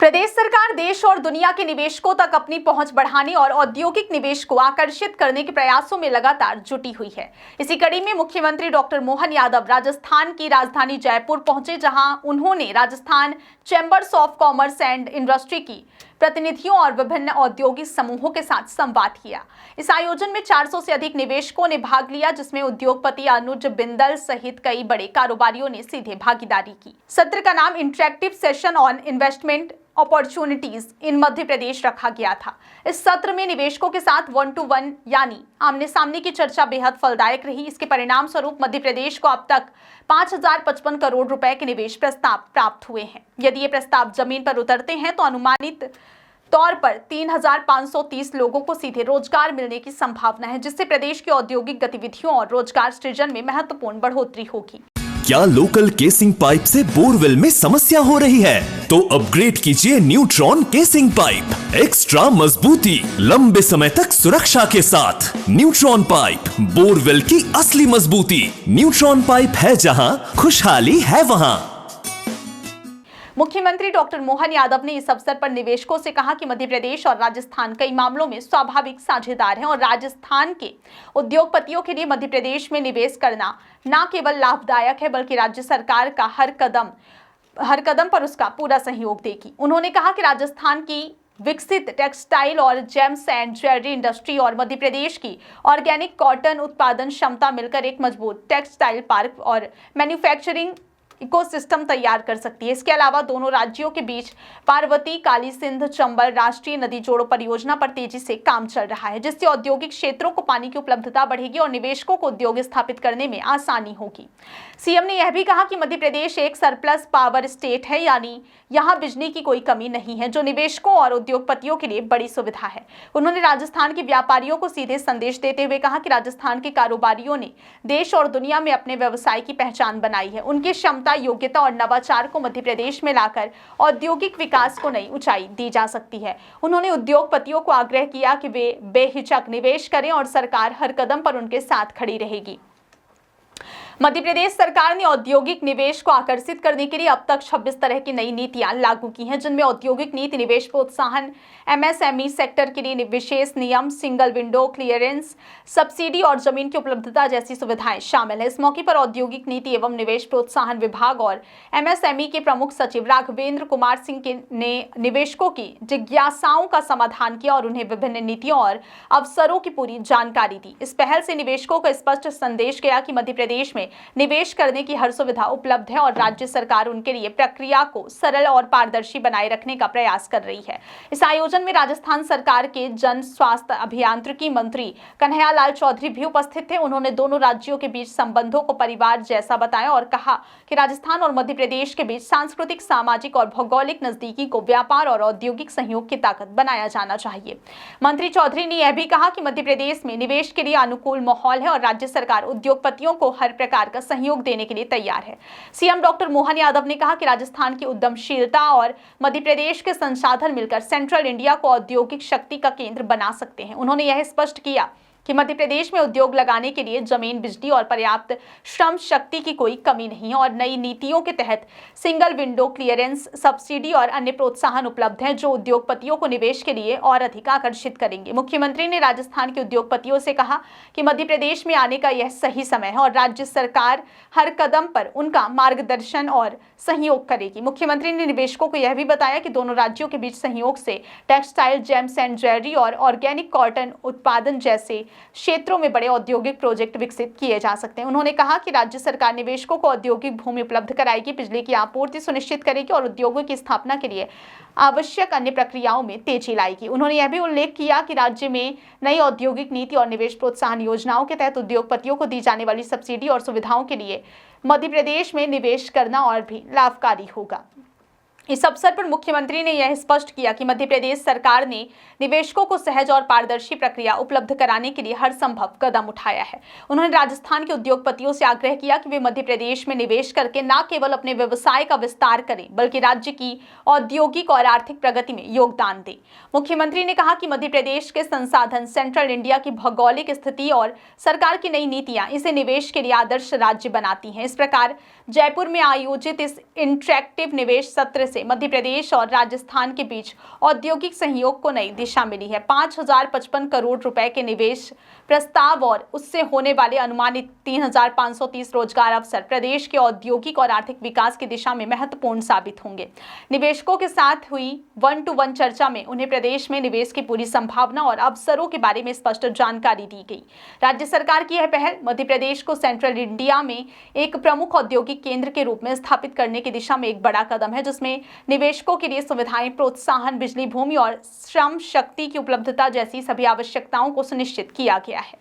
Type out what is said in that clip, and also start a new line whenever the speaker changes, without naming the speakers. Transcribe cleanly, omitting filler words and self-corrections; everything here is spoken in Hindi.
प्रदेश सरकार देश और दुनिया के निवेशकों तक अपनी पहुंच बढ़ाने और औद्योगिक निवेश को आकर्षित करने के प्रयासों में लगातार जुटी हुई है। इसी कड़ी में मुख्यमंत्री डॉक्टर मोहन यादव राजस्थान की राजधानी जयपुर पहुंचे, जहां उन्होंने Rajasthan chambers of commerce and industry की प्रतिनिधियों और विभिन्न औद्योगिक समूहों के साथ संवाद किया। इस आयोजन में 400 से अधिक निवेशकों ने भाग लिया, जिसमें उद्योगपति अनुज बिंदल सहित कई बड़े कारोबारियों ने सीधे भागीदारी की। सत्र का नाम interactive session on investment opportunities in Madhya Pradesh रखा गया था। इस सत्र में निवेशकों के साथ 1-to-1 यानी आमने सामने की चर्चा बेहद फलदायक रही। इसके परिणाम स्वरूप मध्य प्रदेश को अब तक 5055 करोड़ रुपए के निवेश प्रस्ताव प्राप्त हुए हैं। यदि ये प्रस्ताव जमीन पर उतरते हैं तो अनुमानित तौर पर 3530 लोगों को सीधे रोजगार मिलने की संभावना है, जिससे प्रदेश की औद्योगिक गतिविधियों और रोजगार सृजन में महत्वपूर्ण बढ़ोतरी होगी।
क्या लोकल केसिंग पाइप से बोरवेल में समस्या हो रही है? तो अपग्रेड कीजिए न्यूट्रॉन केसिंग पाइप। एक्स्ट्रा मजबूती, लंबे समय तक सुरक्षा के साथ। न्यूट्रॉन पाइप, बोरवेल की असली मजबूती। न्यूट्रॉन पाइप है जहां, खुशहाली है वहां।
मुख्यमंत्री डॉक्टर मोहन यादव ने इस अवसर पर निवेशकों से कहा कि मध्य प्रदेश और राजस्थान कई मामलों में स्वाभाविक साझेदार हैं और राजस्थान के उद्योगपतियों के लिए मध्य प्रदेश में निवेश करना न केवल लाभदायक है, बल्कि राज्य सरकार का हर कदम पर उसका पूरा सहयोग देगी। उन्होंने कहा कि राजस्थान की विकसित टेक्सटाइल और जेम्स एंड ज्वेलरी इंडस्ट्री और मध्य प्रदेश की ऑर्गेनिक कॉटन उत्पादन क्षमता मिलकर एक मजबूत टेक्सटाइल पार्क और मैन्युफैक्चरिंग इकोसिस्टम तैयार कर सकती है। इसके अलावा दोनों राज्यों के बीच पार्वती काली सिंध चंबल राष्ट्रीय नदी जोड़ो परियोजना पर तेजी से काम चल रहा है, जिससे औद्योगिक क्षेत्रों को पानी की उपलब्धता बढ़ेगी और निवेशकों को उद्योग स्थापित करने में आसानी होगी। सीएम ने यह भी कहा कि मध्य प्रदेश एक सरप्लस पावर स्टेट है, यानी यहाँ बिजली की कोई कमी नहीं है, जो निवेशकों और उद्योगपतियों के लिए बड़ी सुविधा है। उन्होंने राजस्थान के व्यापारियों को सीधे संदेश देते हुए कहा कि राजस्थान के कारोबारियों ने देश और दुनिया में अपने व्यवसाय की पहचान बनाई है। उनकी क्षमता, योग्यता और नवाचार को मध्य प्रदेश में लाकर औद्योगिक विकास को नई ऊंचाई दी जा सकती है। उन्होंने उद्योगपतियों को आग्रह किया कि वे बेहिचक निवेश करें और सरकार हर कदम पर उनके साथ खड़ी रहेगी। मध्य प्रदेश सरकार ने औद्योगिक निवेश को आकर्षित करने के लिए अब तक 26 तरह की नई नीतियां लागू की हैं, जिनमें औद्योगिक नीति, निवेश प्रोत्साहन, एमएसएमई सेक्टर के लिए विशेष नियम, सिंगल विंडो क्लियरेंस, सब्सिडी और जमीन की उपलब्धता जैसी सुविधाएं शामिल है। इस मौके पर औद्योगिक नीति एवं निवेश प्रोत्साहन विभाग और एमएसएमई के प्रमुख सचिव राघवेंद्र कुमार सिंह ने निवेशकों की जिज्ञासाओं का समाधान किया और उन्हें विभिन्न नीतियों और अवसरों की पूरी जानकारी दी। इस पहल से निवेशकों को स्पष्ट संदेश गया कि मध्य प्रदेश में निवेश करने की हर सुविधा उपलब्ध है और राज्य सरकार उनके लिए प्रक्रिया को सरल और पारदर्शी बनाए रखने का प्रयास कर रही है। इस आयोजन में राजस्थान सरकार के जन स्वास्थ्य अभियांत्रिकी मंत्री कन्हैयालाल चौधरी भी उपस्थित थे। उन्होंने दोनों राज्यों के बीच संबंधों को परिवार जैसा बताया और कहा कि राजस्थान और मध्य प्रदेश के बीच सांस्कृतिक, सामाजिक और भौगोलिक नजदीकी को व्यापार और औद्योगिक सहयोग की ताकत बनाया जाना चाहिए। मंत्री चौधरी ने यह भी कहा कि मध्य प्रदेश में निवेश के लिए अनुकूल माहौल है और राज्य सरकार उद्योगपतियों को हर प्रकार का सहयोग देने के लिए तैयार है। सीएम डॉक्टर मोहन यादव ने कहा कि राजस्थान की उद्यमशीलता और मध्य प्रदेश के संसाधन मिलकर सेंट्रल इंडिया को औद्योगिक शक्ति का केंद्र बना सकते हैं। उन्होंने यह स्पष्ट किया कि मध्य प्रदेश में उद्योग लगाने के लिए जमीन, बिजली और पर्याप्त श्रम शक्ति की कोई कमी नहीं है और नई नीतियों के तहत सिंगल विंडो क्लियरेंस, सब्सिडी और अन्य प्रोत्साहन उपलब्ध हैं, जो उद्योगपतियों को निवेश के लिए और अधिक आकर्षित करेंगे। मुख्यमंत्री ने राजस्थान के उद्योगपतियों से कहा कि मध्य प्रदेश में आने का यह सही समय है और राज्य सरकार हर कदम पर उनका मार्गदर्शन और सहयोग करेगी। मुख्यमंत्री ने निवेशकों को यह भी बताया कि दोनों राज्यों के बीच सहयोग से टेक्सटाइल, जेम्स एंड ज्वेलरी और ऑर्गेनिक कॉटन उत्पादन जैसे क्षेत्रों में बड़े औद्योगिक प्रोजेक्ट विकसित किए जा सकते हैं। उन्होंने कहा कि राज्य सरकार निवेशकों को औद्योगिक भूमि उपलब्ध कराएगी, बिजली की आपूर्ति सुनिश्चित करेगी और उद्योगों की स्थापना के लिए आवश्यक अन्य प्रक्रियाओं में तेजी लाएगी। उन्होंने यह भी उल्लेख किया कि राज्य में नई औद्योगिक नीति और निवेश प्रोत्साहन योजनाओं के तहत उद्योगपतियों को दी जाने वाली सब्सिडी और सुविधाओं के लिए मध्य प्रदेश में निवेश करना और भी लाभकारी होगा। इस अवसर पर मुख्यमंत्री ने यह स्पष्ट किया कि मध्य प्रदेश सरकार ने निवेशकों को सहज और पारदर्शी प्रक्रिया उपलब्ध कराने के लिए हर संभव कदम उठाया है। उन्होंने राजस्थान के उद्योगपतियों से आग्रह किया कि वे मध्य प्रदेश में निवेश करके न केवल अपने व्यवसाय का विस्तार करें, बल्कि राज्य की औद्योगिक और आर्थिक प्रगति में योगदान दें। मुख्यमंत्री ने कहा कि मध्य प्रदेश के संसाधन, सेंट्रल इंडिया की भौगोलिक स्थिति और सरकार की नई नीतियां इसे निवेश के लिए आदर्श राज्य बनाती हैं। इस प्रकार जयपुर में आयोजित इस इंटरेक्टिव निवेश सत्र से मध्य प्रदेश और राजस्थान के बीच औद्योगिक सहयोग को नई दिशा मिली है। 5055 करोड़ रुपए के निवेश प्रस्ताव और उससे होने वाले अनुमानित 3530 रोजगार अवसर प्रदेश के औद्योगिक और आर्थिक विकास की दिशा में महत्वपूर्ण साबित होंगे। निवेशकों के साथ हुई 1-to-1 चर्चा में उन्हें प्रदेश में निवेश की पूरी संभावना और अवसरों के बारे में स्पष्ट जानकारी दी गई। राज्य सरकार की यह पहल मध्य प्रदेश को सेंट्रल इंडिया में एक प्रमुख औद्योगिक केंद्र के रूप में स्थापित करने की दिशा में एक बड़ा कदम है, जिसमें निवेशकों के लिए सुविधाएं, प्रोत्साहन, बिजली, भूमि और श्रम शक्ति की उपलब्धता जैसी सभी आवश्यकताओं को सुनिश्चित किया गया है।